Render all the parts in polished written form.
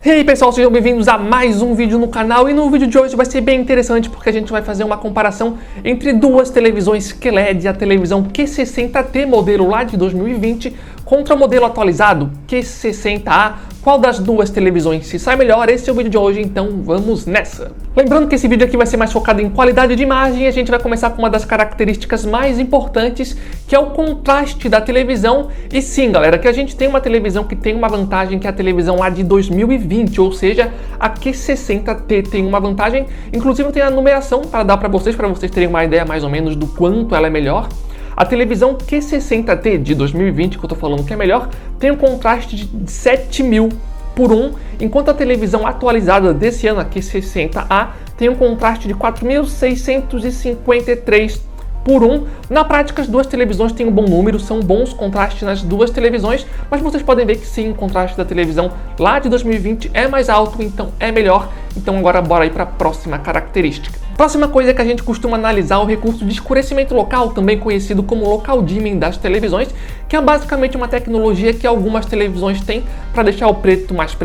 E aí pessoal, sejam bem-vindos a mais um vídeo no canal. E no vídeo de hoje vai ser bem interessante porque a gente vai fazer uma comparação entre duas televisões QLED, a televisão Q60T modelo lá de 2020 contra o modelo atualizado Q60A. Qual das duas televisões se sai melhor? Esse é o vídeo de hoje, então vamos nessa! Lembrando que esse vídeo aqui vai ser mais focado em qualidade de imagem e a gente vai começar com uma das características mais importantes, que é o contraste da televisão. E sim, galera, que a gente tem uma televisão que tem uma vantagem, que é a televisão lá de 2020, ou seja, a Q60T tem uma vantagem, inclusive tem a numeração para dar para vocês terem uma ideia mais ou menos do quanto ela é melhor. A televisão Q60T de 2020, que eu tô falando que é melhor, tem um contraste de 7000 por 1, enquanto a televisão atualizada desse ano, a Q60A, tem um contraste de 4653 por 1. Na prática, as duas televisões têm um bom número, são bons contrastes nas duas televisões, mas vocês podem ver que sim, o contraste da televisão lá de 2020 é mais alto, então é melhor. Então agora bora aí para a próxima característica. Próxima coisa que a gente costuma analisar é o recurso de escurecimento local, também conhecido como local dimming das televisões, que é basicamente uma tecnologia que algumas televisões têm para deixar o preto, mais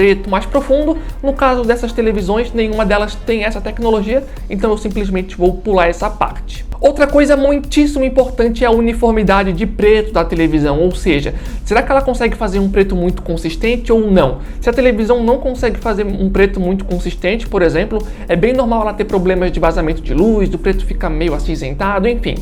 profundo. No caso dessas televisões, nenhuma delas tem essa tecnologia, então eu simplesmente vou pular essa parte. Outra coisa muitíssimo importante é a uniformidade de preto da televisão, ou seja, será que ela consegue fazer um preto muito consistente ou não? Se a televisão não consegue fazer um preto muito consistente, por exemplo, é bem normal ela ter problemas de vazamento de luz, do preto ficar meio acinzentado, enfim.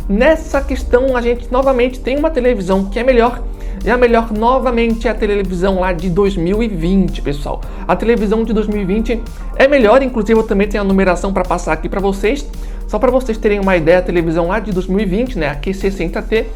Nessa questão, a gente novamente tem uma televisão que é melhor, e a melhor novamente é a televisão lá de 2020, pessoal. A televisão de 2020 é melhor, inclusive eu também tenho a numeração para passar aqui para vocês. Só para vocês terem uma ideia, a televisão lá de 2020, né, a Q60T,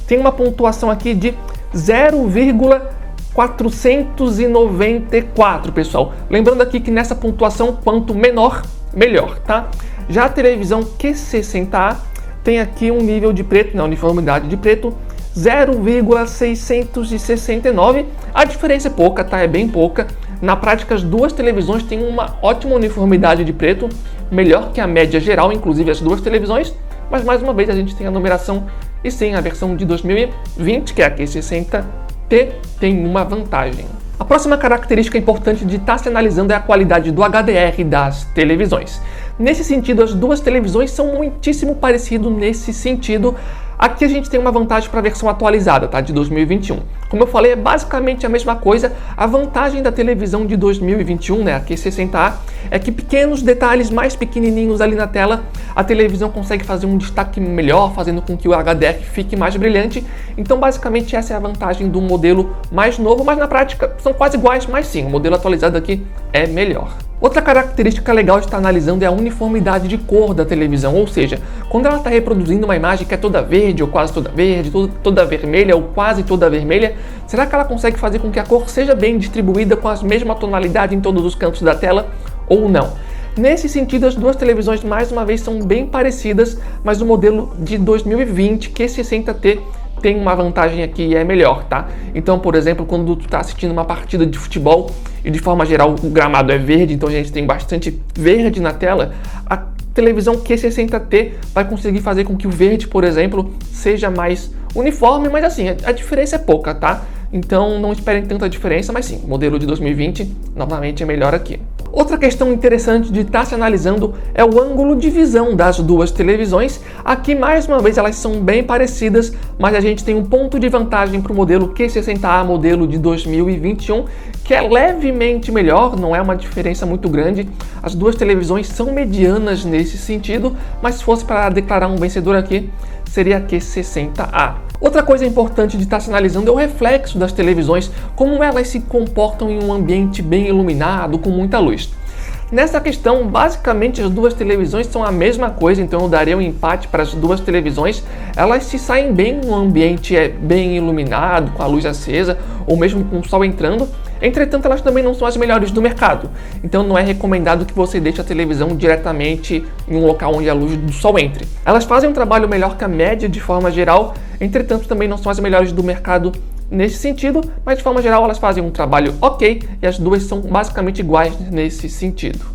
tem uma pontuação aqui de 0,494, pessoal. Lembrando aqui que nessa pontuação, quanto menor, melhor, tá? Já a televisão Q60A tem aqui um nível de preto, né, uniformidade de preto, 0,669. A diferença é pouca, tá? É bem pouca. Na prática, as duas televisões têm uma ótima uniformidade de preto, melhor que a média geral, inclusive as duas televisões, mas mais uma vez a gente tem a numeração e sim, a versão de 2020, que é a Q60T, tem uma vantagem. A próxima característica importante de estar se analisando é a qualidade do HDR das televisões. Nesse sentido, as duas televisões são muitíssimo parecidas nesse sentido. Aqui a gente tem uma vantagem para a versão atualizada, tá? De 2021. Como eu falei, é basicamente a mesma coisa. A vantagem da televisão de 2021, né, a Q60A, é que pequenos detalhes mais pequenininhos ali na tela, a televisão consegue fazer um destaque melhor, fazendo com que o HDR fique mais brilhante. Então, basicamente, essa é a vantagem do modelo mais novo, mas na prática são quase iguais, mas sim, o modelo atualizado aqui é melhor. Outra característica legal de estar analisando é a uniformidade de cor da televisão, ou seja, quando ela está reproduzindo uma imagem que é toda verde ou quase toda verde, toda vermelha ou quase toda vermelha, será que ela consegue fazer com que a cor seja bem distribuída com a mesma tonalidade em todos os cantos da tela ou não? Nesse sentido, as duas televisões mais uma vez são bem parecidas, mas o modelo de 2020, Q60T, tem uma vantagem aqui e é melhor, tá? Então, por exemplo, quando tu tá assistindo uma partida de futebol e de forma geral o gramado é verde, então a gente tem bastante verde na tela, a televisão Q60T vai conseguir fazer com que o verde, por exemplo, seja mais uniforme, mas assim, a diferença é pouca, tá? Então não esperem tanta diferença, mas sim, o modelo de 2020 novamente é melhor aqui. Outra questão interessante de estar se analisando é o ângulo de visão das duas televisões. Aqui, mais uma vez, elas são bem parecidas, mas a gente tem um ponto de vantagem para o modelo Q60A, modelo de 2021, que é levemente melhor, não é uma diferença muito grande. As duas televisões são medianas nesse sentido, mas se fosse para declarar um vencedor aqui, seria a Q60A. Outra coisa importante de estar se analisando é o reflexo das televisões, como elas se comportam em um ambiente bem iluminado, com muita luz. Nessa questão, basicamente as duas televisões são a mesma coisa, então eu daria um empate para as duas televisões. Elas se saem bem no ambiente bem iluminado, com a luz acesa, ou mesmo com o sol entrando. Entretanto, elas também não são as melhores do mercado, então não é recomendado que você deixe a televisão diretamente em um local onde a luz do sol entre. Elas fazem um trabalho melhor que a média de forma geral, entretanto também não são as melhores do mercado nesse sentido, mas de forma geral elas fazem um trabalho ok e as duas são basicamente iguais nesse sentido.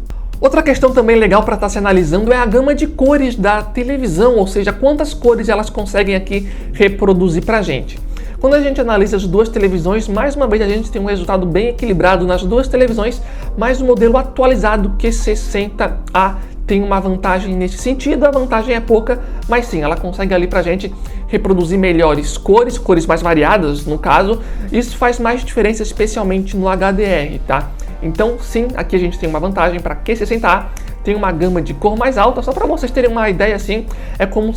Outra questão também legal para estar se analisando é a gama de cores da televisão, ou seja, quantas cores elas conseguem aqui reproduzir para a gente. Quando a gente analisa as duas televisões, mais uma vez a gente tem um resultado bem equilibrado nas duas televisões, mas o modelo atualizado Q60A tem uma vantagem nesse sentido. A vantagem é pouca, mas sim, ela consegue ali pra gente reproduzir melhores cores mais variadas no caso. Isso faz mais diferença, especialmente no HDR, tá? Então sim, aqui a gente tem uma vantagem para Q60A, tem uma gama de cor mais alta. Só para vocês terem uma ideia assim, é como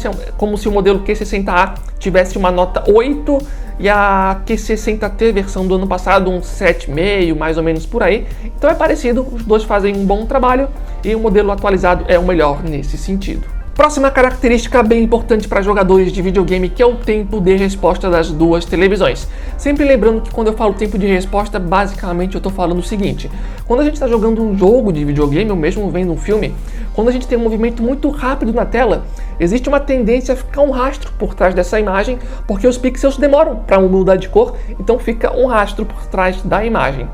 se o modelo Q60A tivesse uma nota 8 e a Q60T versão do ano passado um 7,5, mais ou menos por aí. Então é parecido, os dois fazem um bom trabalho e o modelo atualizado é o melhor nesse sentido. Próxima característica bem importante para jogadores de videogame, que é o tempo de resposta das duas televisões. Sempre lembrando que quando eu falo tempo de resposta, basicamente eu estou falando o seguinte: quando a gente está jogando um jogo de videogame ou mesmo vendo um filme, quando a gente tem um movimento muito rápido na tela, existe uma tendência a ficar um rastro por trás dessa imagem, porque os pixels demoram para mudar de cor, então fica um rastro por trás da imagem.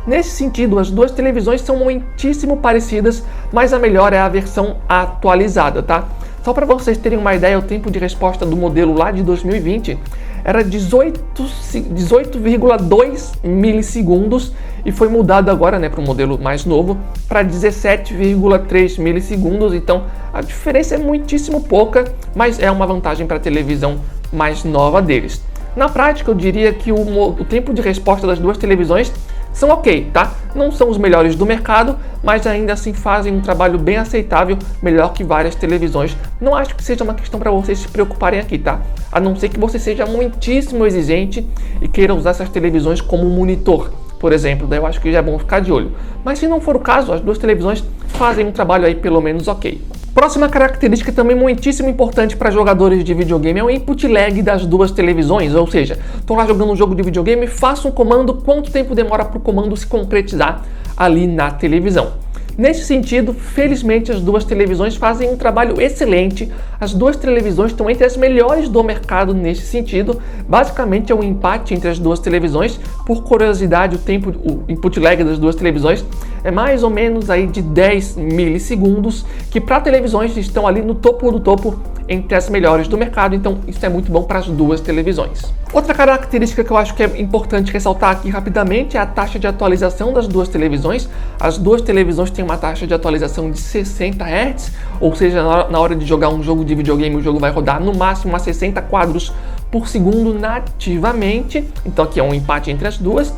Nesse sentido, as duas televisões são muitíssimo parecidas, mas a melhor é a versão atualizada, tá? Só para vocês terem uma ideia, o tempo de resposta do modelo lá de 2020 era 18,2 milissegundos e foi mudado agora, né, para o modelo mais novo, para 17,3 milissegundos. Então a diferença é muitíssimo pouca, mas é uma vantagem para a televisão mais nova deles. Na prática, eu diria que o tempo de resposta das duas televisões são ok, tá? Não são os melhores do mercado, mas ainda assim fazem um trabalho bem aceitável, melhor que várias televisões. Não acho que seja uma questão para vocês se preocuparem aqui, tá? A não ser que você seja muitíssimo exigente e queira usar essas televisões como um monitor, por exemplo. Daí eu acho que já é bom ficar de olho. Mas se não for o caso, as duas televisões fazem um trabalho aí pelo menos ok. Próxima característica também muitíssimo importante para jogadores de videogame é o input lag das duas televisões, ou seja, estou lá jogando um jogo de videogame, faço um comando, quanto tempo demora para o comando se concretizar ali na televisão. Nesse sentido, felizmente as duas televisões fazem um trabalho excelente. As duas televisões estão entre as melhores do mercado nesse sentido. Basicamente é um empate entre as duas televisões. Por curiosidade, o input lag das duas televisões é mais ou menos aí de 10 milissegundos, que para televisões estão ali no topo do topo entre as melhores do mercado. Então isso é muito bom para as duas televisões. Outra característica que eu acho que é importante ressaltar aqui rapidamente é a taxa de atualização das duas televisões. As duas televisões têm uma taxa de atualização de 60 Hz, ou seja, na hora de jogar um jogo de videogame, o jogo vai rodar no máximo a 60 quadros por segundo nativamente. Então aqui é um empate entre as duas.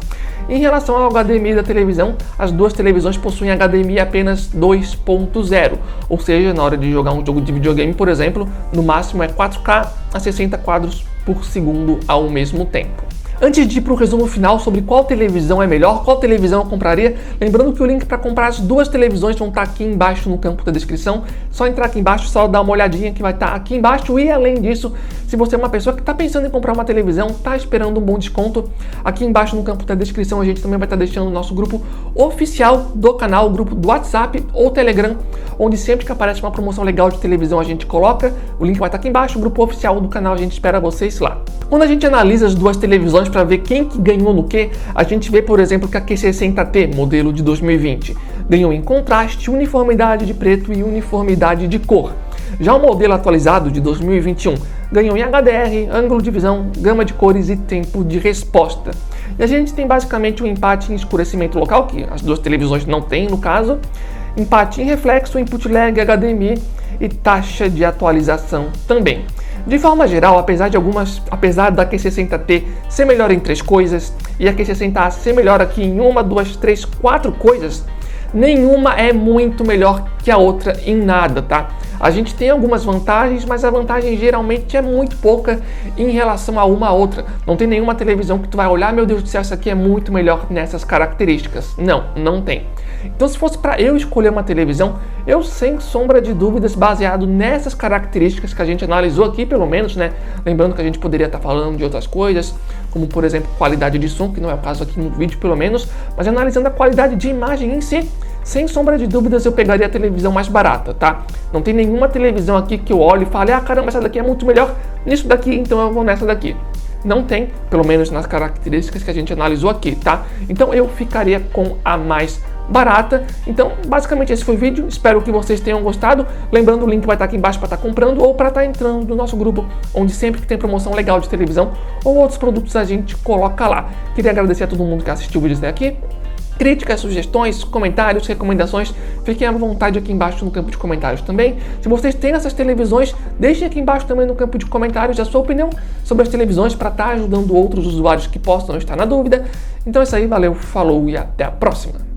Em relação ao HDMI da televisão, as duas televisões possuem HDMI apenas 2.0, ou seja, na hora de jogar um jogo de videogame, por exemplo, no máximo é 4K a 60 quadros por segundo ao mesmo tempo. Antes de ir para o resumo final sobre qual televisão é melhor, qual televisão eu compraria, lembrando que o link para comprar as duas televisões vão estar aqui embaixo no campo da descrição. Só entrar aqui embaixo, só dar uma olhadinha que vai estar aqui embaixo. E além disso, se você é uma pessoa que está pensando em comprar uma televisão, está esperando um bom desconto, aqui embaixo no campo da descrição a gente também vai estar deixando o nosso grupo oficial do canal, o grupo do WhatsApp ou Telegram, onde sempre que aparece uma promoção legal de televisão a gente coloca. O link vai estar aqui embaixo, o grupo oficial do canal, a gente espera vocês lá. Quando a gente analisa as duas televisões para ver quem que ganhou no que, a gente vê, por exemplo, que a Q60T, modelo de 2020, ganhou em contraste, uniformidade de preto e uniformidade de cor. Já o modelo atualizado de 2021 ganhou em HDR, ângulo de visão, gama de cores e tempo de resposta. E a gente tem basicamente um empate em escurecimento local, que as duas televisões não têm no caso, empate em reflexo, input lag, HDMI e taxa de atualização também. De forma geral, apesar da Q60T ser melhor em 3 coisas e a Q60A ser melhor aqui em 1, 2, 3, 4 coisas, nenhuma é muito melhor que a outra em nada, tá? A gente tem algumas vantagens, mas a vantagem geralmente é muito pouca em relação a uma a outra. Não tem nenhuma televisão que tu vai olhar, meu Deus do céu, essa aqui é muito melhor nessas características. Não, não tem. Então, se fosse para eu escolher uma televisão, eu sem sombra de dúvidas, baseado nessas características que a gente analisou aqui, pelo menos, né? Lembrando que a gente poderia estar falando de outras coisas, como por exemplo, qualidade de som, que não é o caso aqui no vídeo, pelo menos, mas analisando a qualidade de imagem em si, sem sombra de dúvidas, eu pegaria a televisão mais barata, tá? Não tem nenhuma televisão aqui que eu olhe e fale, ah, caramba, essa daqui é muito melhor nisso daqui, então eu vou nessa daqui. Não tem, pelo menos nas características que a gente analisou aqui, tá? Então eu ficaria com a mais barata. Então, basicamente esse foi o vídeo, espero que vocês tenham gostado. Lembrando, o link vai estar aqui embaixo para estar comprando ou para estar entrando no nosso grupo, onde sempre que tem promoção legal de televisão ou outros produtos a gente coloca lá. Queria agradecer a todo mundo que assistiu o vídeo até aqui. Críticas, sugestões, comentários, recomendações, fiquem à vontade aqui embaixo no campo de comentários também. Se vocês têm essas televisões, deixem aqui embaixo também no campo de comentários a sua opinião sobre as televisões para estar ajudando outros usuários que possam estar na dúvida. Então é isso aí, valeu, falou e até a próxima!